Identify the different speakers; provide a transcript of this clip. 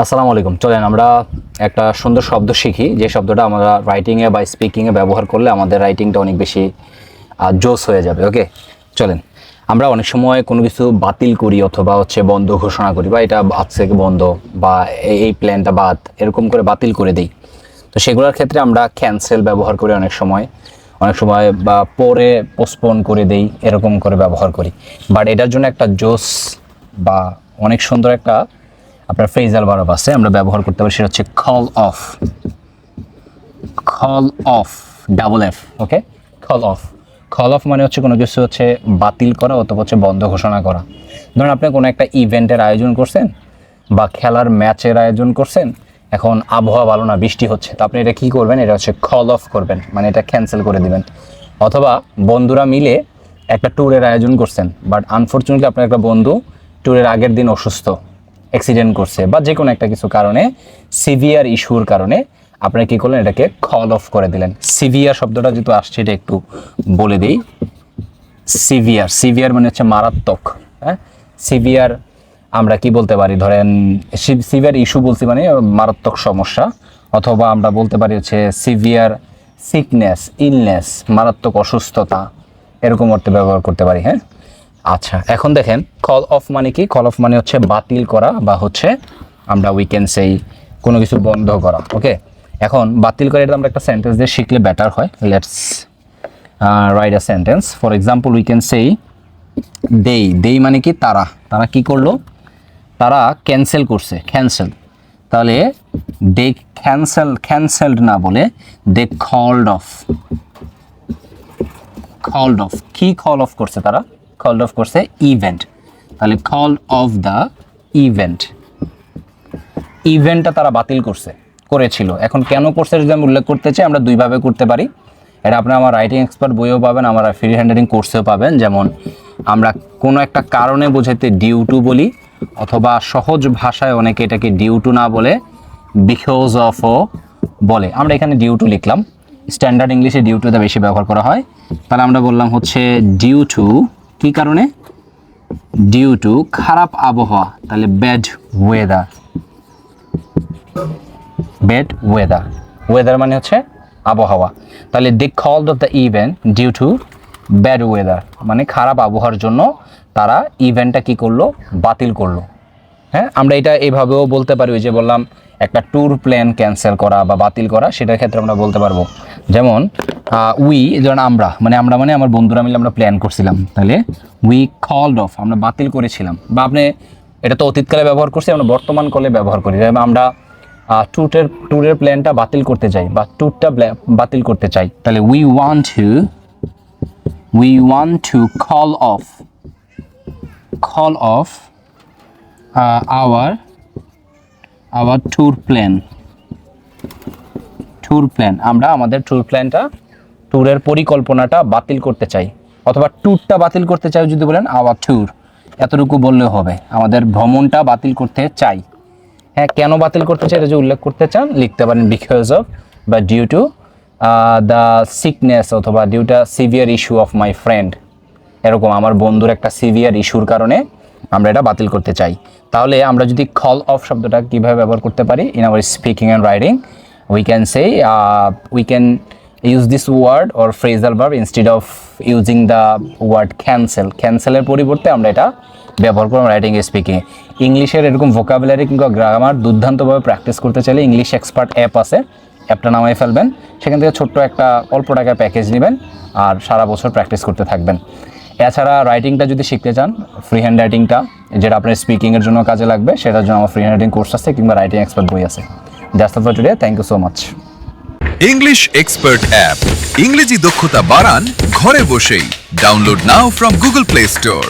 Speaker 1: আসসালামু আলাইকুম। চলেন আমরা একটা সুন্দর শব্দ শিখি, যে শব্দটা আমরা রাইটিংয়ে বা স্পিকিংয়ে ব্যবহার করলে আমাদের রাইটিংটা অনেক বেশি জোস হয়ে যাবে। ওকে, চলেন। আমরা অনেক সময় কোনো কিছু বাতিল করি অথবা বন্ধ ঘোষণা করি, বা এটা আজ থেকে বন্ধ, বা এই প্ল্যানটা বাদ, এরকম করে বাতিল করে দিই। তো সেগুলোর ক্ষেত্রে আমরা ক্যান্সেল ব্যবহার করি অনেক সময় বা পরে পোস্টপোন করে দেই, এরকম করে ব্যবহার করি। বাট এটার জন্য একটা জোস বা অনেক সুন্দর একটা আপনার ফ্রেজাল ভার্ব আছে, আমরা ব্যবহার করতে পারি। সেটা হচ্ছে call of. Call of, double F. Okay, call of. Call of মানে হচ্ছে কোনো কিছু বাতিল করা অথবা বন্ধ ঘোষণা করা। ধরুন আপনি কোনো একটা ইভেন্টের আয়োজন করছেন বা খেলার ম্যাচের আয়োজন করছেন, এখন আবহাওয়া ভালো না, বৃষ্টি হচ্ছে, তো আপনি এটা কী করবেন? এটা হচ্ছে কল অফ করবেন, মানে এটা ক্যান্সেল করে দিবেন। অথবা বন্ধুরা মিলে একটা ট্যুরের আয়োজন করছেন, বাট আনফর্চুনেটলি আপনার একটা বন্ধু ট্যুরের আগের দিন অসুস্থ, অ্যাক্সিডেন্ট করছে, বা যে কোনো একটা কিছু কারণে, সিভিয়ার ইস্যুর কারণে আপনারা কী করলেন? এটাকে কল অফ করে দিলেন। সিভিয়ার শব্দটা যেহেতু আসছে, এটা একটু বলে দিই। সিভিয়ার মানে হচ্ছে মারাত্মক। হ্যাঁ, সিভিয়ার আমরা কি বলতে পারি? ধরেন সিভিয়ার ইস্যু বলছি মানে মারাত্মক সমস্যা, অথবা আমরা বলতে পারি সিভিয়ার সিকনেস, ইলনেস, মারাত্মক অসুস্থতা, এরকম অর্থে ব্যবহার করতে পারি। হ্যাঁ, আচ্ছা, এখন দেখেন কল অফ মানে কি? কল অফ মানে হচ্ছে বাতিল করা, বা আমরা উই ক্যান সেই কোনো কিছু বন্ধ করা। ওকে, এখন বাতিল করে এটা আমরা একটা সেন্টেন্স দিয়ে শিখলে বেটার হয়। Let's write a sentence. For example we can সেই দেই মানে কি? তারা কি করলো? তারা ক্যান্সেল করছে, ক্যান্সেল। তাহলে দে ক্যান্সেলড না বলে দে কলড অফ। কি কল অফ করছে? তারা কলড অফ করছে ইভেন্ট। তাহলে কল অফ দ্য ইভেন্টটা তারা বাতিল করেছিল। এখন কেন করছে যদি আমি উল্লেখ করতে চাই, আমরা দুইভাবে করতে পারি। এটা আপনারা আমার রাইটিং এক্সপার্ট বইও পাবেন, আমার ফ্রি হ্যান্ডরাইটিং কোর্সেও পাবেন। যেমন আমরা কোনো একটা কারণে বোঝাতে ডিউ টু বলি, অথবা সহজ ভাষায় অনেকে এটাকে ডিউ টু না বলে বিকজ অফও বলে। আমরা এখানে ডিউ টু লিখলাম, স্ট্যান্ডার্ড ইংলিশে ডিউ টুটা বেশি ব্যবহার করা হয়। তাহলে আমরা বললাম ডিউ টু, কী কারণে? ডিউ টু খারাপ আবহাওয়া, তাহলে ব্যাড ওয়েদার মানে আবহাওয়া। তাহলে they called off the event due to bad weather, মানে খারাপ আবহাওয়ার জন্য তারা ইভেন্টটা কি করলো? বাতিল করলো। হ্যাঁ, আমরা এটা এইভাবেও বলতে পারি, ওই যে বললাম একটা ট্যুর প্ল্যান ক্যান্সেল করা বা বাতিল করা, সেটার ক্ষেত্রে আমরা বলতে পারবো। যেমন যেমন আমরা মানে আমার বন্ধুরা মিলে আমরা প্ল্যান করছিলাম, তাহলে উই কলড অফ, আমরা বাতিল করেছিলাম। বা আপনি এটা তো অতীতকালে ব্যবহার করছি, আমরা বর্তমান কালে ব্যবহার করি। আমরা ট্যুরের প্ল্যানটা বাতিল করতে চাই বা ট্যুরটা বাতিল করতে চাই, তাহলে we want to call of our tour plan. আমরা আমাদের ট্যুরের পরিকল্পনাটা বাতিল করতে চাই, অথবা ট্যুরটা বাতিল করতে চাই যদি বলেন আওয়ার ট্যুর, এতটুকু বললে হবে। আমাদের ভ্রমণটা বাতিল করতে চাই। হ্যাঁ, কেন বাতিল করতে চাই এটা যে উল্লেখ করতে চান, লিখতে পারেন বিকজ অফ, বা ডিউ টু দ্য সিকনেস, অথবা due to severe issue of my friend. এরকম আমার বন্ধুর একটা সিভিয়ার ইস্যুর কারণে আমরা এটা বাতিল করতে চাই। তাহলে আমরা যদি কল অফ শব্দটা কীভাবে ব্যবহার করতে পারি in our speaking and writing, we can use this word or phrasal verb instead of using the word ক্যান্সেলের পরিবর্তে আমরা এটা ব্যবহার করব রাইটিং স্পিকিংয়ে। ইংলিশের এরকম ভোকাবুলারি কিংবা গ্রামার দুর্দান্তভাবে প্র্যাকটিস করতে চাইলে ইংলিশ এক্সপার্ট অ্যাপ আছে, অ্যাপটা নামাই ফেলবেন। সেখান থেকে ছোট্ট একটা অল্প টাকার প্যাকেজ নেবেন আর সারা বছর প্র্যাকটিস করতে থাকবেন। এছাড়া রাইটিংটা যদি শিখতে চান, ফ্রি হ্যান্ড রাইটিংটা যেটা আপনার স্পিকিংয়ের জন্য কাজে লাগবে, সেটার জন্য আমার ফ্রি হ্যান্ড রাইটিং কোর্স আছে, কিংবা রাইটিং এক্সপার্ট বই আছে। That's all for today. Thank you so much.
Speaker 2: English expert app, ইংরেজি দক্ষতা বাড়ান ঘরে বসেই। Download now from Google Play store.